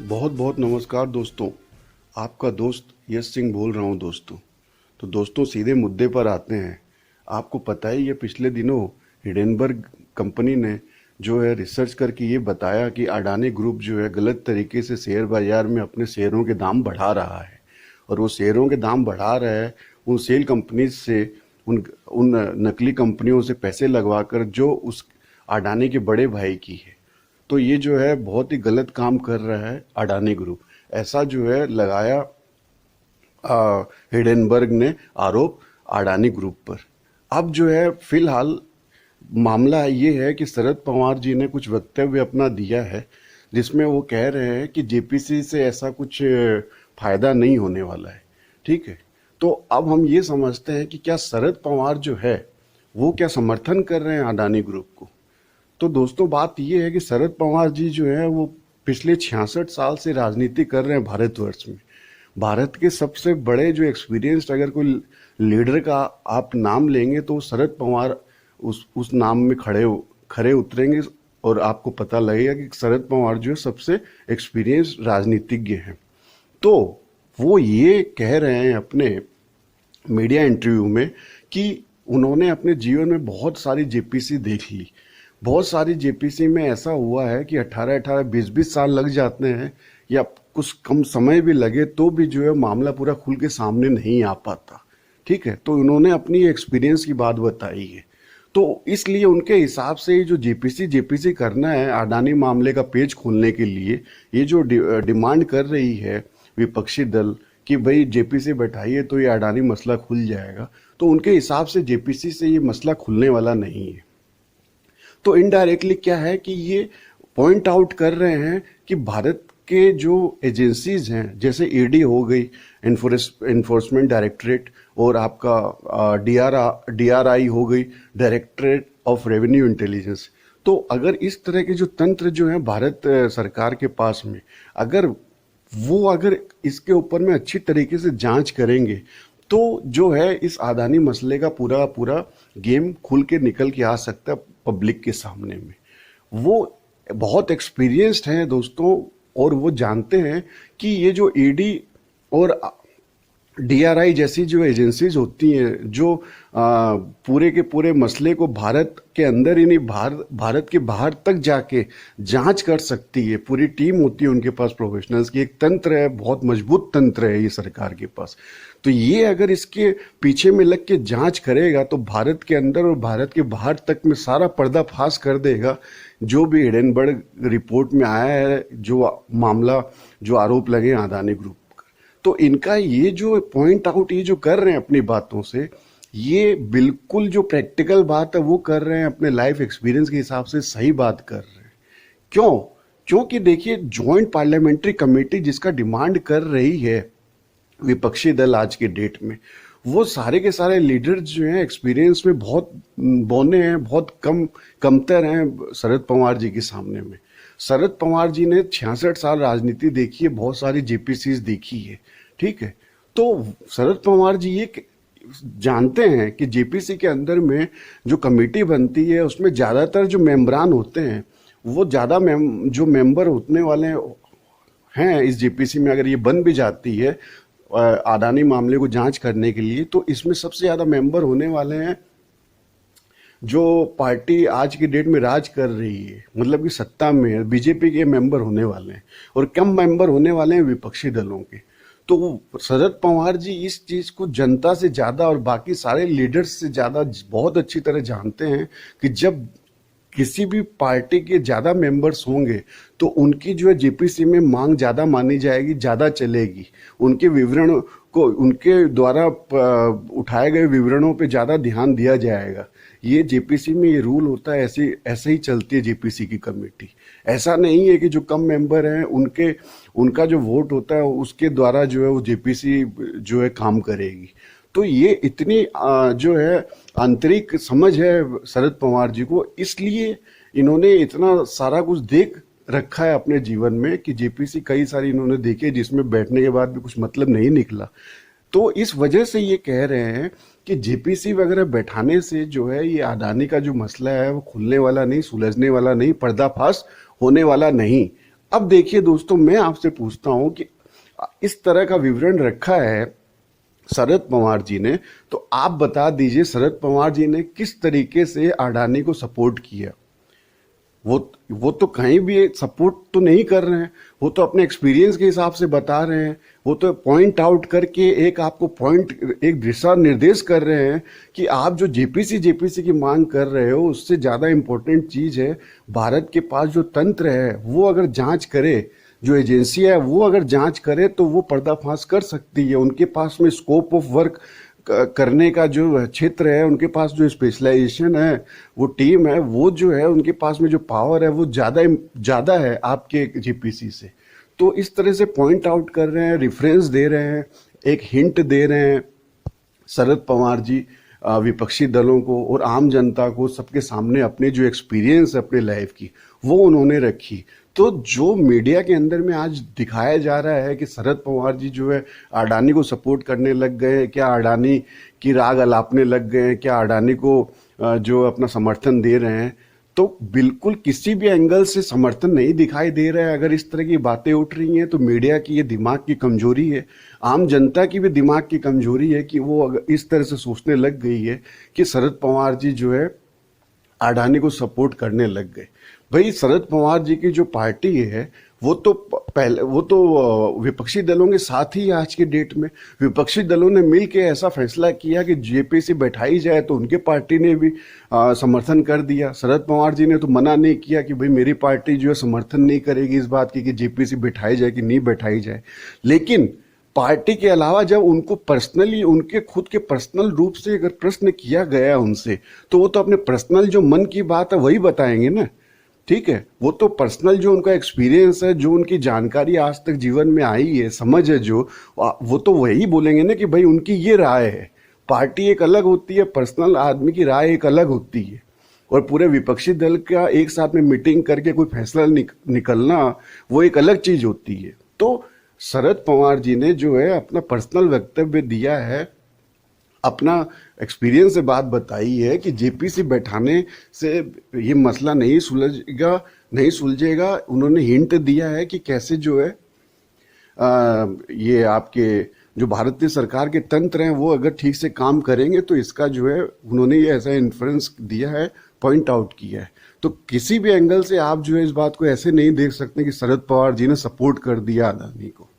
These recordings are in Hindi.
बहुत बहुत नमस्कार दोस्तों। आपका दोस्त यश सिंह बोल रहा हूं दोस्तों। तो दोस्तों सीधे मुद्दे पर आते हैं। आपको पता ही है पिछले दिनों हिडेनबर्ग कंपनी ने जो है रिसर्च करके ये बताया कि अडानी ग्रुप जो है गलत तरीके से शेयर बाजार में अपने शेयरों के दाम बढ़ा रहा है। और वो शेयरों के दाम बढ़ा रहा है उन सेल कंपनीज से, उन उन नकली कंपनियों से पैसे लगवाकर जो उस अडानी के बड़े भाई की है। तो ये जो है बहुत ही गलत काम कर रहा है अडानी ग्रुप। ऐसा जो है लगाया हिडेनबर्ग ने आरोप अडानी ग्रुप पर। अब जो है फिलहाल मामला ये है कि शरद पवार जी ने कुछ वक्तव्य अपना दिया है जिसमें वो कह रहे हैं कि जेपीसी से ऐसा कुछ फायदा नहीं होने वाला है। ठीक है, तो अब हम ये समझते हैं कि क्या शरद पवार जो है वो क्या समर्थन कर रहे हैं अडानी ग्रुप को। तो दोस्तों बात ये है कि शरद पवार जी जो है वो पिछले 66 साल से राजनीति कर रहे हैं भारतवर्ष में। भारत के सबसे बड़े जो एक्सपीरियंस्ड अगर कोई लीडर का आप नाम लेंगे तो शरद पवार उस नाम में खड़े उतरेंगे। और आपको पता लगेगा कि शरद पवार जो है सबसे एक्सपीरियंस्ड राजनीतिज्ञ हैं। तो वो ये कह रहे हैं अपने मीडिया इंटरव्यू में कि उन्होंने अपने जीवन में बहुत सारी जेपीसी देख ली। बहुत सारी जेपीसी में ऐसा हुआ है कि 18-18, 20-20 साल लग जाते हैं या कुछ कम समय भी लगे तो भी जो है मामला पूरा खुल के सामने नहीं आ पाता। ठीक है, तो उन्होंने अपनी एक्सपीरियंस की बात बताई है। तो इसलिए उनके हिसाब से जो जेपीसी करना है अडानी मामले का पेज खोलने के लिए, ये जो डिमांड कर रही है विपक्षी दल कि भाई जेपीसी बैठाइए तो ये अडानी मसला खुल जाएगा, तो उनके हिसाब से जेपीसी से ये मसला खुलने वाला नहीं है। तो इनडायरेक्टली क्या है कि ये पॉइंट आउट कर रहे हैं कि भारत के जो एजेंसीज हैं जैसे ईडी हो गई, इन्फोर्समेंट डायरेक्टरेट, और आपका डीआरआई हो गई, डायरेक्टरेट ऑफ रेवेन्यू इंटेलिजेंस। तो अगर इस तरह के जो तंत्र जो है भारत सरकार के पास में, अगर इसके ऊपर में अच्छी तरीके से जांच करेंगे तो जो है इस अडानी मसले का पूरा पूरा गेम खुल के निकल के आ सकता है पब्लिक के सामने में। वो बहुत एक्सपीरियंस्ड हैं दोस्तों, और वो जानते हैं कि ये जो ईडी और डीआरआई जैसी जो एजेंसीज होती हैं जो पूरे के पूरे मसले को भारत के अंदर ही नहीं भारत के बाहर तक जाके जांच कर सकती है। पूरी टीम होती है उनके पास प्रोफेशनल्स की, एक तंत्र है, बहुत मजबूत तंत्र है ये सरकार के पास। तो ये अगर इसके पीछे में लग के जांच करेगा तो भारत के अंदर और भारत के बाहर तक में सारा पर्दाफाश कर देगा। जो भी हिडेनबर्ग रिपोर्ट में आया है, जो मामला, जो आरोप लगे अडानी ग्रुप, तो इनका ये जो पॉइंट आउट ये जो कर रहे हैं अपनी बातों से, ये बिल्कुल जो प्रैक्टिकल बात है वो कर रहे हैं, अपने लाइफ एक्सपीरियंस के हिसाब से सही बात कर रहे हैं। क्यों? क्योंकि देखिए जॉइंट पार्लियामेंट्री कमेटी जिसका डिमांड कर रही है विपक्षी दल आज के डेट में, वो सारे के सारे लीडर्स जो हैं एक्सपीरियंस में बहुत बौने हैं, बहुत कमतर हैं शरद पवार जी के सामने में। शरद पवार जी ने 66 साल राजनीति देखी है, बहुत सारी जेपीसीज देखी है। ठीक है, तो शरद पवार जी ये जानते हैं कि जेपीसी के अंदर में जो कमेटी बनती है उसमें ज्यादातर जो मेंबरान होते हैं वो ज्यादा जो मेंबर होने वाले हैं इस जेपीसी में, अगर ये बन भी जाती है अडानी मामले को जांच करने के लिए, तो इसमें सबसे ज्यादा मेंबर होने वाले हैं जो पार्टी आज की डेट में राज कर रही है, मतलब कि सत्ता में है, बीजेपी के मेंबर होने वाले हैं, और कम मेंबर होने वाले हैं विपक्षी दलों के। तो शरद पवार जी इस चीज को जनता से ज्यादा और बाकी सारे लीडर्स से ज्यादा बहुत अच्छी तरह जानते हैं कि जब किसी भी पार्टी के ज्यादा मेंबर्स होंगे तो उनकी जो है जेपीसी में मांग ज्यादा मानी जाएगी, ज्यादा चलेगी, उनके विवरण को, उनके द्वारा उठाए गए विवरणों पे ज्यादा ध्यान दिया जाएगा। ये जेपीसी में ये रूल होता है, ऐसे ही चलती है जेपीसी की कमेटी। ऐसा नहीं है कि जो कम मेंबर हैं उनका जो वोट होता है उसके द्वारा जो है वो जेपीसी जो है काम करेगी। तो ये इतनी जो है आंतरिक समझ है शरद पवार जी को, इसलिए इन्होंने इतना सारा कुछ देख रखा है अपने जीवन में कि जेपीसी कई सारी इन्होंने देखे जिसमें बैठने के बाद भी कुछ मतलब नहीं निकला। तो इस वजह से ये कह रहे हैं कि जेपीसी वगैरह बैठाने से जो है ये अडानी का जो मसला है वो खुलने वाला नहीं, सुलझने वाला नहीं, पर्दाफाश होने वाला नहीं। अब देखिए दोस्तों, मैं आपसे पूछता हूं कि इस तरह का विवरण रखा है शरद पवार जी ने, तो आप बता दीजिए शरद पवार जी ने किस तरीके से अडानी को सपोर्ट किया। वो तो कहीं भी सपोर्ट तो नहीं कर रहे हैं, वो तो अपने एक्सपीरियंस के हिसाब से बता रहे हैं, वो तो पॉइंट आउट करके एक आपको पॉइंट, एक दिशा निर्देश कर रहे हैं कि आप जो जेपीसी जेपीसी की मांग कर रहे हो उससे ज्यादा इंपॉर्टेंट चीज है भारत के पास जो तंत्र है वो अगर जांच करे, जो एजेंसी है वो अगर जांच करे तो वो पर्दाफाश कर सकती है। उनके पास में स्कोप ऑफ वर्क करने का जो क्षेत्र है, उनके पास जो स्पेशलाइजेशन है, वो टीम है, वो जो है उनके पास में जो पावर है वो ज्यादा ज्यादा है आपके जेपीसी से। तो इस तरह से पॉइंट आउट कर रहे हैं, रेफरेंस दे रहे हैं, एक हिंट दे रहे हैं शरद पवार जी विपक्षी दलों को और आम जनता को, सबके सामने अपने जो एक्सपीरियंस है अपने लाइफ की वो उन्होंने रखी। तो जो मीडिया के अंदर में आज दिखाया जा रहा है कि शरद पवार जी जो है अडानी को सपोर्ट करने लग गए, क्या अडानी की राग अलापने लग गए, क्या अडानी को जो अपना समर्थन दे रहे हैं, तो बिल्कुल किसी भी एंगल से समर्थन नहीं दिखाई दे रहा है। अगर इस तरह की बातें उठ रही हैं तो मीडिया की ये दिमाग की कमजोरी है, आम जनता की भी दिमाग की कमजोरी है कि वो अगर इस तरह से सोचने लग गई है कि शरद पवार जी जो है अडानी को सपोर्ट करने लग गए। भाई शरद पवार जी की जो पार्टी है वो तो पहले वो तो विपक्षी दलों के साथ ही आज के डेट में विपक्षी दलों ने मिलकर ऐसा फैसला किया कि जेपीसी बैठाई जाए, तो उनके पार्टी ने भी समर्थन कर दिया। शरद पवार जी ने तो मना नहीं किया कि भाई मेरी पार्टी जो है समर्थन नहीं करेगी इस बात की कि जेपीसी बैठाई जाए कि नहीं बैठाई जाए। लेकिन पार्टी के अलावा जब उनको पर्सनली, उनके खुद के पर्सनल रूप से अगर प्रश्न किया गया उनसे, तो वो तो अपने पर्सनल जो मन की बात है वही बताएंगे ना। ठीक है, वो तो पर्सनल जो उनका एक्सपीरियंस है, जो उनकी जानकारी आज तक जीवन में आई है, समझ है जो, वो तो वही बोलेंगे ना कि भाई उनकी ये राय है। पार्टी एक अलग होती है, पर्सनल आदमी की राय एक अलग होती है, और पूरे विपक्षी दल का एक साथ में मीटिंग करके कोई फैसला निकलना वो एक अलग चीज होती है। तो शरद पवार जी ने जो है अपना पर्सनल वक्तव्य दिया है, अपना एक्सपीरियंस से बात बताई है कि जेपीसी बैठाने से ये मसला नहीं सुलझेगा। उन्होंने हिंट दिया है कि कैसे जो है ये आपके जो भारतीय सरकार के तंत्र हैं वो अगर ठीक से काम करेंगे तो इसका जो है उन्होंने ये ऐसा इन्फ्लुएंस दिया है, पॉइंट आउट किया है। तो किसी भी एंगल से आप जो है इस बात को ऐसे नहीं देख सकते कि शरद पवार जी ने सपोर्ट कर दिया अदानी को,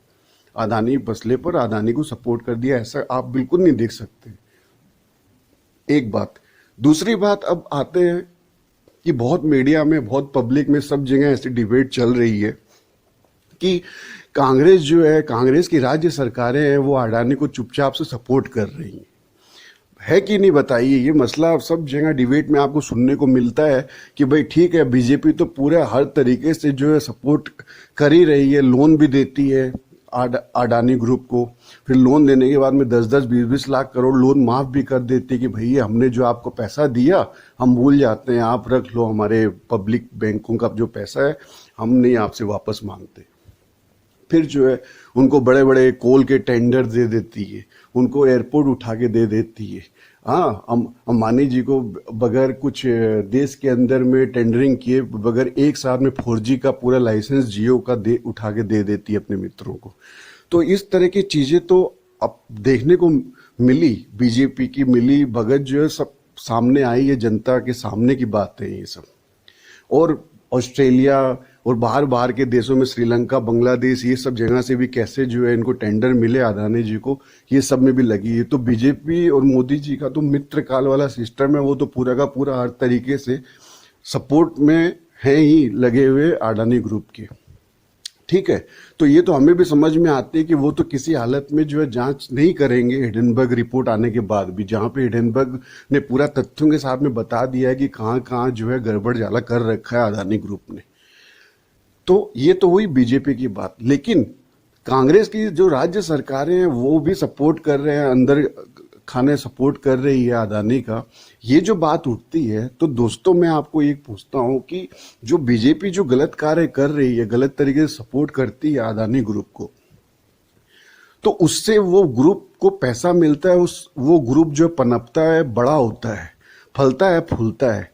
अदानी मसले पर अदानी को सपोर्ट कर दिया, ऐसा आप बिल्कुल नहीं देख सकते। एक बात। दूसरी बात, अब आते हैं कि बहुत मीडिया में, बहुत पब्लिक में, सब जगह ऐसी डिबेट चल रही है कि कांग्रेस जो है, कांग्रेस की राज्य सरकारें हैं वो अडानी को चुपचाप से सपोर्ट कर रही है कि नहीं बताइए। ये मसला सब जगह डिबेट में आपको सुनने को मिलता है कि भाई ठीक है, बीजेपी तो पूरे हर तरीके से जो है सपोर्ट कर ही रही है, लोन भी देती है अडानी ग्रुप को, फिर लोन देने के बाद में 10-10, 20-20 लाख करोड़ लोन माफ भी कर देती है कि भैया हमने जो आपको पैसा दिया हम भूल जाते हैं, आप रख लो, हमारे पब्लिक बैंकों का जो पैसा है हम नहीं आपसे वापस मांगते। फिर जो है उनको बड़े बड़े कोल के टेंडर दे देती है, उनको एयरपोर्ट उठा के दे देती है। हाँ, अंबानी जी को बगैर कुछ देश के अंदर में टेंडरिंग किए बगैर एक साथ में 4G का पूरा लाइसेंस जियो का उठा के दे देती है अपने मित्रों को। तो इस तरह की चीजें तो अब देखने को मिली, बीजेपी की मिली भगत जो है सब सामने आई है, जनता के सामने की बात है ये सब। और ऑस्ट्रेलिया और बाहर बाहर के देशों में, श्रीलंका, बांग्लादेश, ये सब जगह से भी कैसे जो है इनको टेंडर मिले अदानी जी को, ये सब में भी लगी है। तो बीजेपी और मोदी जी का तो मित्र काल वाला सिस्टम है, वो तो पूरा का पूरा हर तरीके से सपोर्ट में है ही लगे हुए अडानी ग्रुप के। ठीक है, तो ये तो हमें भी समझ में आती है कि वो तो किसी हालत में जो है जांच नहीं करेंगे हिडेनबर्ग रिपोर्ट आने के बाद भी, जहां पे हिडेनबर्ग ने पूरा तथ्यों के साथ में बता दिया है कि कहां कहां जो है गड़बड़ जाला कर रखा है अदानी ग्रुप ने। तो ये तो हुई बीजेपी की बात, लेकिन कांग्रेस की जो राज्य सरकारें हैं वो भी सपोर्ट कर रहे हैं, अंदर खाने सपोर्ट कर रही है अदानी का। ये जो बात उठती है तो दोस्तों मैं आपको एक पूछता हूं कि जो बीजेपी जो गलत कार्य कर रही है, गलत तरीके से सपोर्ट करती है अदानी ग्रुप को, तो उससे वो ग्रुप को पैसा मिलता है, वो ग्रुप जो पनपता है, बड़ा होता है, फलता है, फूलता है।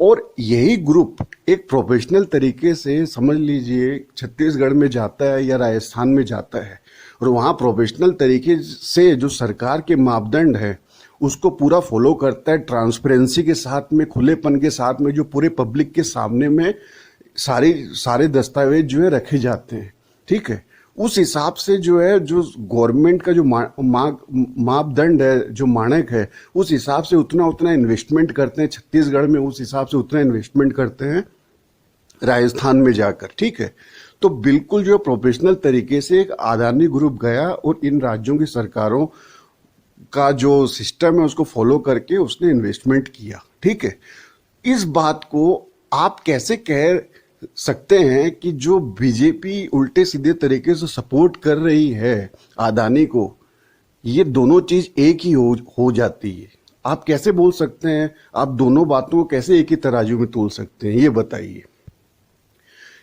और यही ग्रुप एक प्रोफेशनल तरीके से, समझ लीजिए, छत्तीसगढ़ में जाता है या राजस्थान में जाता है और वहाँ प्रोफेशनल तरीके से जो सरकार के मापदंड है उसको पूरा फॉलो करता है, ट्रांसपेरेंसी के साथ में, खुलेपन के साथ में, जो पूरे पब्लिक के सामने में सारे दस्तावेज जो है रखे जाते हैं। ठीक है, उस हिसाब से जो है, जो गवर्नमेंट का जो मापदंड है, जो मानक है, उस हिसाब से उतना इन्वेस्टमेंट करते हैं छत्तीसगढ़ में, उस हिसाब से उतना इन्वेस्टमेंट करते हैं राजस्थान में जाकर। ठीक है, तो बिल्कुल जो प्रोफेशनल तरीके से एक अदानी ग्रुप गया और इन राज्यों की सरकारों का जो सिस्टम है उसको फॉलो करके उसने इन्वेस्टमेंट किया। ठीक है, इस बात को आप कैसे कह सकते हैं कि जो बीजेपी उल्टे सीधे तरीके से सपोर्ट कर रही है अदानी को, ये दोनों चीज एक ही हो जाती है? आप कैसे बोल सकते हैं? आप दोनों बातों को कैसे एक ही तराजू में तोल सकते हैं, ये बताइए।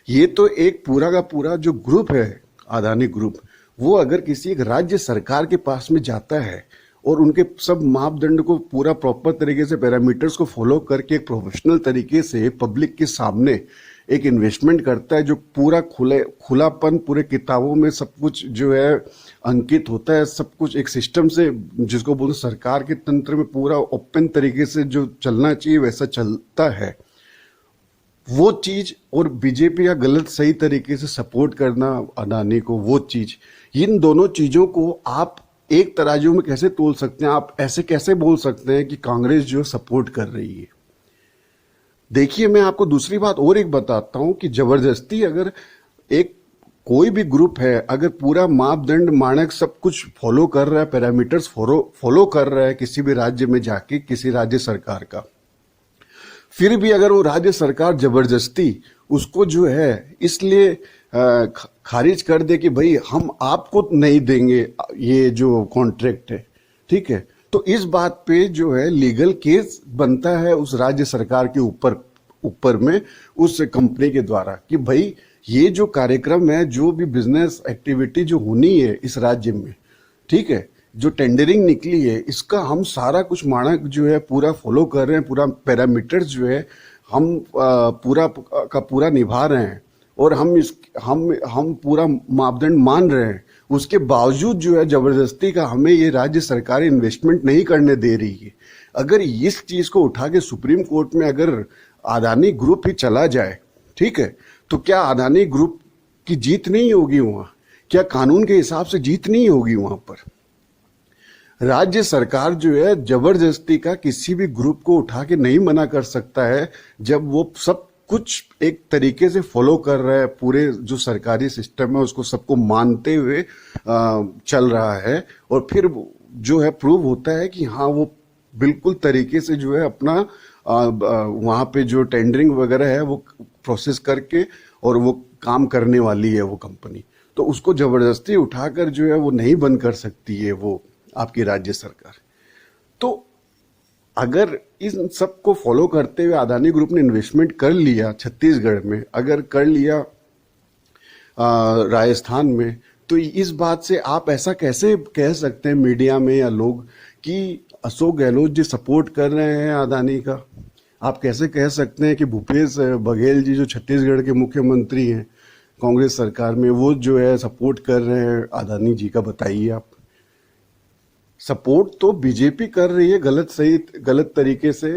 ये तो एक पूरा का पूरा जो ग्रुप है, अदानी ग्रुप, वो अगर किसी एक राज्य सरकार के पास में जाता है और उनके सब मापदंड को पूरा प्रॉपर तरीके से, पैरामीटर्स को फॉलो करके एक प्रोफेशनल तरीके से पब्लिक के सामने एक इन्वेस्टमेंट करता है, जो पूरा खुलापन, पूरे किताबों में सब कुछ जो है अंकित होता है, सब कुछ एक सिस्टम से, जिसको बोलते सरकार के तंत्र में पूरा ओपन तरीके से जो चलना चाहिए वैसा चलता है, वो चीज, और बीजेपी का गलत सही तरीके से सपोर्ट करना अडानी को, वो चीज, इन दोनों चीजों को आप एक तराजू में कैसे तोल सकते हैं? आप ऐसे कैसे बोल सकते हैं कि कांग्रेस जो सपोर्ट कर रही है? देखिए, मैं आपको दूसरी बात और एक बताता हूं कि जबरदस्ती अगर एक कोई भी ग्रुप है, अगर पूरा मापदंड, मानक सब कुछ फॉलो कर रहा है, पैरामीटर्स फॉलो कर रहा है किसी भी राज्य में जाके, किसी राज्य सरकार का, फिर भी अगर वो राज्य सरकार जबरदस्ती उसको जो है इसलिए खारिज कर दे कि भाई हम आपको नहीं देंगे ये जो कॉन्ट्रैक्ट है, ठीक है, तो इस बात पे जो है लीगल केस बनता है उस राज्य सरकार के ऊपर में, उस कंपनी के द्वारा, कि भाई ये जो कार्यक्रम है, जो भी बिजनेस एक्टिविटी जो होनी है इस राज्य में, ठीक है, जो टेंडरिंग निकली है, इसका हम सारा कुछ मानक जो है पूरा फॉलो कर रहे हैं, पूरा पैरामीटर्स जो है हम पूरा का पूरा निभा रहे हैं, और हम पूरा मापदंड मान रहे हैं, उसके बावजूद जो है जबरदस्ती का हमें ये राज्य सरकार इन्वेस्टमेंट नहीं करने दे रही है। अगर इस चीज को उठा के सुप्रीम कोर्ट में अगर अदानी ग्रुप ही चला जाए, ठीक है, तो क्या अदानी ग्रुप की जीत नहीं होगी वहां? क्या कानून के हिसाब से जीत नहीं होगी वहां पर? राज्य सरकार जो है जबरदस्ती का किसी भी ग्रुप को उठा के नहीं मना कर सकता है, जब वो सब कुछ एक तरीके से फॉलो कर रहा है, पूरे जो सरकारी सिस्टम है उसको सबको मानते हुए चल रहा है, और फिर जो है प्रूव होता है कि हाँ वो बिल्कुल तरीके से जो है अपना वहाँ पे जो टेंडरिंग वगैरह है वो प्रोसेस करके और वो काम करने वाली है वो कंपनी, तो उसको जबरदस्ती उठाकर जो है वो नहीं बंद कर सकती है वो आपकी राज्य सरकार। तो अगर इन सब को फॉलो करते हुए अदानी ग्रुप ने इन्वेस्टमेंट कर लिया छत्तीसगढ़ में, अगर कर लिया राजस्थान में, तो इस बात से आप ऐसा कैसे कह सकते हैं मीडिया में या लोग कि अशोक गहलोत जी सपोर्ट कर रहे हैं अदानी का? आप कैसे कह सकते हैं कि भूपेश बघेल जी जो छत्तीसगढ़ के मुख्यमंत्री हैं कांग्रेस सरकार में, वो जो है सपोर्ट कर रहे हैं अदानी जी का? बताइए आप। सपोर्ट तो बीजेपी कर रही है, गलत तरीके से,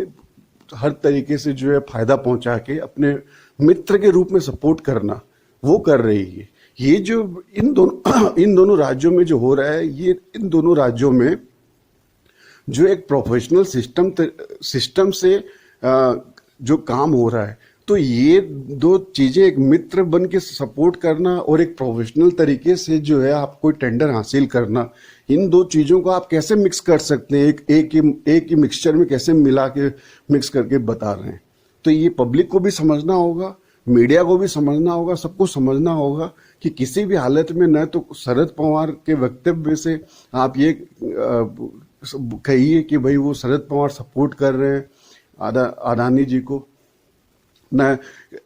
हर तरीके से जो है फायदा पहुंचा के अपने मित्र के रूप में सपोर्ट करना वो कर रही है। ये जो इन दोनों राज्यों में जो हो रहा है, ये इन दोनों राज्यों में जो एक प्रोफेशनल सिस्टम से जो काम हो रहा है, तो ये दो चीजें, एक मित्र बन के सपोर्ट करना और एक प्रोफेशनल तरीके से जो है आप कोई टेंडर हासिल करना, इन दो चीजों को आप कैसे मिक्स कर सकते हैं? एक ही मिक्सचर में कैसे मिला के मिक्स करके बता रहे हैं? तो ये पब्लिक को भी समझना होगा, मीडिया को भी समझना होगा, सबको समझना होगा कि किसी भी हालत में न तो शरद पवार के वक्तव्य से आप ये कहिए कि भाई वो शरद पवार सपोर्ट कर रहे हैं अडानी जी को, न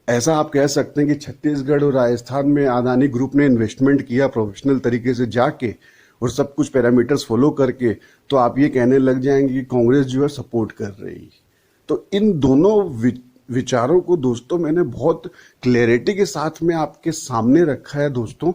ऐसा आप कह सकते हैं कि छत्तीसगढ़ और राजस्थान में अदानी ग्रुप ने इन्वेस्टमेंट किया प्रोफेशनल तरीके से जाके और सब कुछ पैरामीटर्स फॉलो करके, तो आप ये कहने लग जाएंगे कि कांग्रेस जो है सपोर्ट कर रही है। तो इन दोनों विचारों को दोस्तों मैंने बहुत क्लैरिटी के साथ में आपके सामने रखा है दोस्तों।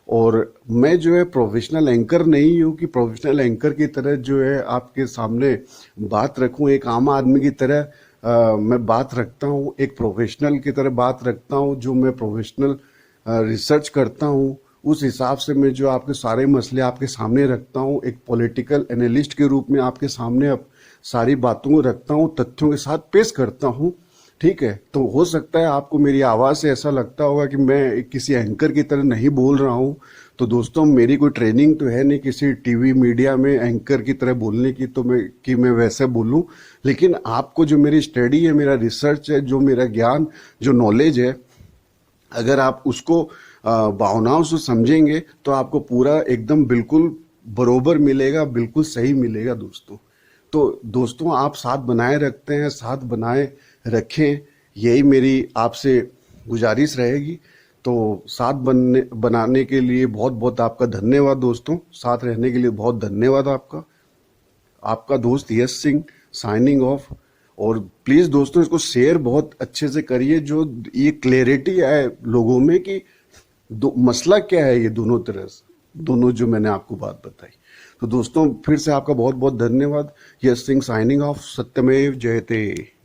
और मैं जो है प्रोफेशनल एंकर नहीं हूँ कि प्रोफेशनल एंकर की तरह जो है आपके सामने बात रखूं। एक आम आदमी की तरह मैं बात रखता हूँ, एक प्रोफेशनल की तरह बात रखता हूँ। जो मैं प्रोफेशनल रिसर्च करता हूँ उस हिसाब से मैं जो आपके सारे मसले आपके सामने रखता हूँ। एक पॉलिटिकल एनालिस्ट के रूप में आपके सामने अब सारी बातों को रखता हूँ, तथ्यों के साथ पेश करता हूँ। ठीक है, तो हो सकता है आपको मेरी आवाज़ से ऐसा लगता होगा कि मैं किसी एंकर की तरह नहीं बोल रहा हूँ। तो दोस्तों मेरी कोई ट्रेनिंग तो है नहीं किसी टीवी मीडिया में एंकर की तरह बोलने की, तो मैं वैसे बोलूँ। लेकिन आपको जो मेरी स्टडी है, मेरा रिसर्च है, जो मेरा ज्ञान, जो नॉलेज है, अगर आप उसको भावनाओं से समझेंगे तो आपको पूरा एकदम बिल्कुल बरोबर मिलेगा, बिल्कुल सही मिलेगा दोस्तों। तो दोस्तों आप साथ बनाए रखते हैं, साथ बनाए रखें, यही मेरी आपसे गुजारिश रहेगी। तो साथ बनाने के लिए बहुत बहुत आपका धन्यवाद दोस्तों। साथ रहने के लिए बहुत धन्यवाद आपका। आपका दोस्त यश सिंह साइनिंग ऑफ। और प्लीज दोस्तों इसको शेयर बहुत अच्छे से करिए, जो ये क्लैरिटी आए लोगों में कि मसला क्या है ये दोनों तरह से, दोनों जो मैंने आपको बात बताई। तो दोस्तों फिर से आपका बहुत बहुत धन्यवाद। यश सिंह साइनिंग ऑफ। सत्यमेव जयते।